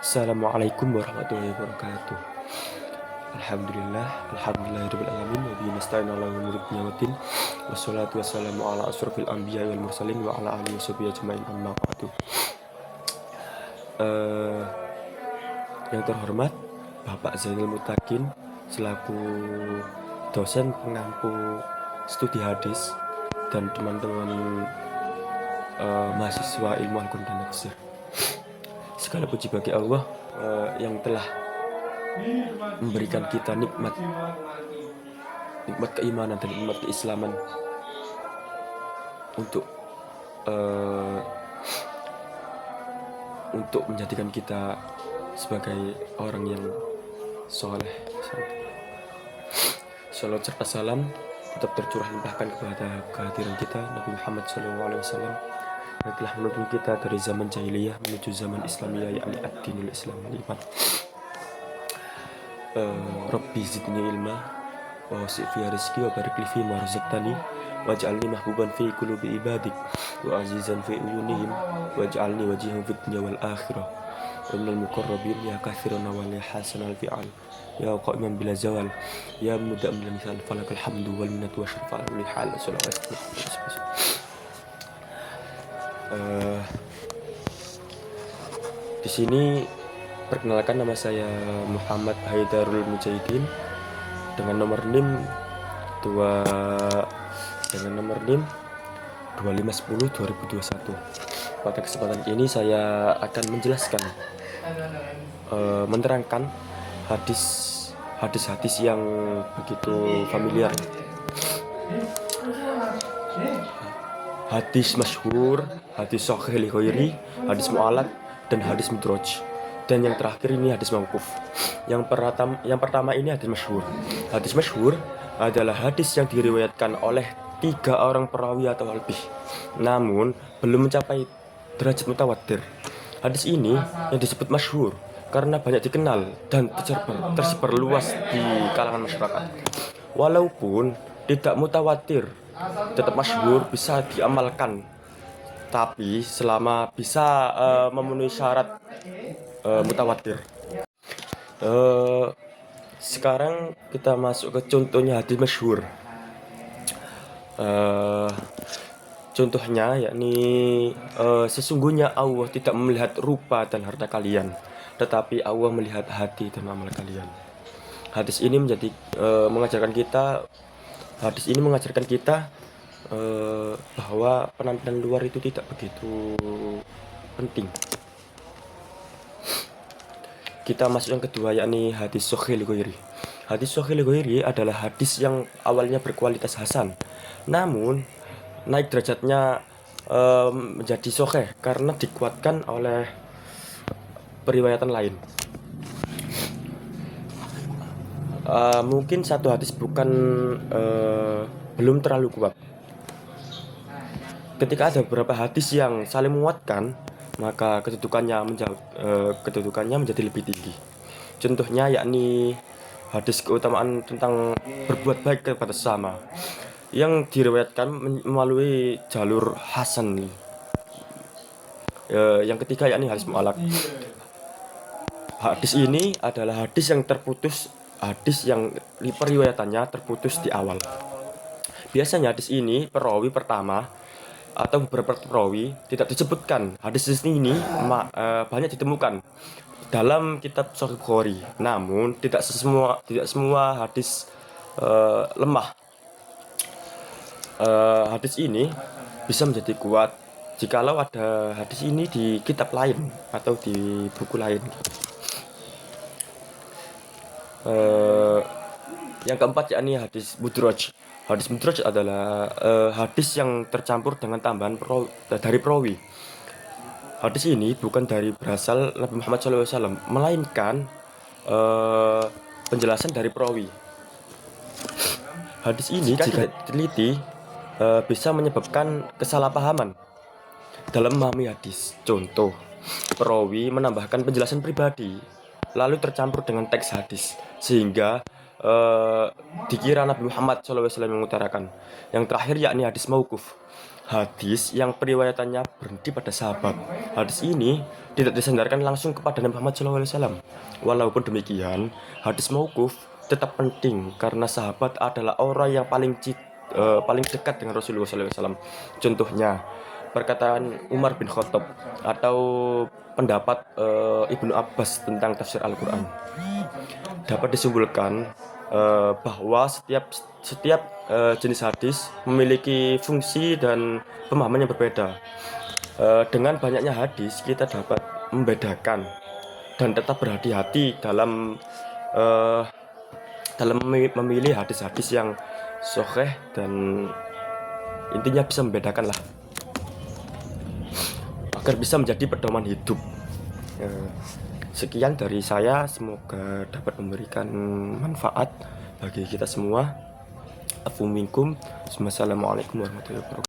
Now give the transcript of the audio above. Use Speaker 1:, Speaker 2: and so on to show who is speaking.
Speaker 1: Assalamualaikum warahmatullahi wabarakatuh. Alhamdulillahirabbil alamin wa bihi nasta'inu ala umuri dunya waddin. Wassalatu wassalamu ala asrofil anbiya'i wal mursalin wa ala alihi washabihi ajmain amma ba'du. Yang terhormat Bapak Zainul Mutakin selaku dosen pengampu studi hadis dan teman-teman mahasiswa ilmu Al-Quran dan Tafsir. Segala puji bagi Allah yang telah memberikan kita nikmat keimanan dan nikmat keislaman untuk menjadikan kita sebagai orang yang soleh. Salat serta salam tetap tercurah limpahkan kepada kehadiran kita Nabi Muhammad SAW yang telah menuntun kita dari zaman jahiliyah menuju zaman Islamiyah, yakni ad-dinul Islam wal-iman. Rabbi zidni ilma wa wasi' fi rizqi wa barik li fi ma razaqtani waj'alni mahbuban fi qulubi ibadik wa azizan fi uyunihim waj'alni wajihan fid dunya wal akhirah wa minal muqarrabin ya katsiran wa ya hasanal fi'al ya qa'iman bila zawal ya mudam bil misal falakal hamdu wal minnatu wa syarfa'al li hal sallallahu. Di sini perkenalkan, nama saya Muhammad Haidarul Mujahidin dengan nomor NIM 2510-2021. Pada kesempatan ini saya akan menjelaskan menerangkan hadis-hadis yang begitu familiar, hadis masyhur, hadis sahih li ghairi, hadis mu'allaq dan hadis mudraj. Dan yang terakhir ini hadis mauquf. Yang pertama ini hadis masyhur. Hadis masyhur adalah hadis yang diriwayatkan oleh 3 orang perawi atau lebih, namun belum mencapai derajat mutawatir. Hadis ini yang disebut masyhur karena banyak dikenal dan tersebar luas di kalangan masyarakat. Walaupun tidak mutawatir, tetap masyhur, bisa diamalkan, tapi selama bisa memenuhi syarat mutawatir. Sekarang kita masuk ke contohnya hadis masyhur. Contohnya yakni sesungguhnya Allah tidak melihat rupa dan harta kalian, tetapi Allah melihat hati dan amal kalian. Hadis ini mengajarkan kita bahwa penampilan luar itu tidak begitu penting. Kita masuk yang kedua, yakni hadis sahih li ghairi. Hadis sahih li ghairi adalah hadis yang awalnya berkualitas hasan, namun naik derajatnya menjadi sahih karena dikuatkan oleh periwayatan lain. Mungkin satu hadis belum terlalu kuat. Ketika ada beberapa hadis yang saling menguatkan, maka kedudukannya menjadi lebih tinggi. Contohnya yakni hadis keutamaan tentang berbuat baik kepada sesama yang diriwayatkan melalui jalur hasan. Yang ketiga yakni hadis mu'allaq. Hadis ini adalah hadis yang terputus, hadis yang periwayatannya terputus di awal. Biasanya hadis ini perawi pertama atau beberapa perawi tidak disebutkan. Hadis ini banyak ditemukan dalam kitab Sahih Bukhari, namun tidak semua hadis lemah. Hadis ini bisa menjadi kuat jikalau ada hadis ini di kitab lain atau di buku lain. Yang keempat yakni hadis mudraj. Hadis mudraj adalah hadis yang tercampur dengan tambahan dari perawi. Hadis ini bukan berasal Nabi Muhammad SAW, melainkan penjelasan dari perawi. Hadis ini jika diteliti bisa menyebabkan kesalahpahaman dalam memahami hadis. Contoh, perawi menambahkan penjelasan pribadi lalu tercampur dengan teks hadis sehingga dikira Nabi Muhammad SAW yang mengutarakan. Yang terakhir yakni hadis mauquf. hadis yang periwayatannya berhenti pada sahabat. Hadis ini tidak disandarkan langsung kepada Nabi Muhammad SAW. Walaupun demikian, hadis mauquf tetap penting karena sahabat adalah orang yang paling dekat dengan Rasulullah SAW. Contohnya, perkataan Umar bin Khattab atau pendapat Ibnu Abbas tentang tafsir Al-Quran. Dapat disimpulkan bahwa setiap jenis hadis memiliki fungsi dan pemahaman yang berbeda. Dengan banyaknya hadis, kita dapat membedakan dan tetap berhati-hati dalam memilih hadis-hadis yang sahih dan intinya bisa membedakan lah agar bisa menjadi pedoman hidup. Sekian dari saya, semoga dapat memberikan manfaat bagi kita semua. Afu minkum. Wassalamualaikum warahmatullahi wabarakatuh.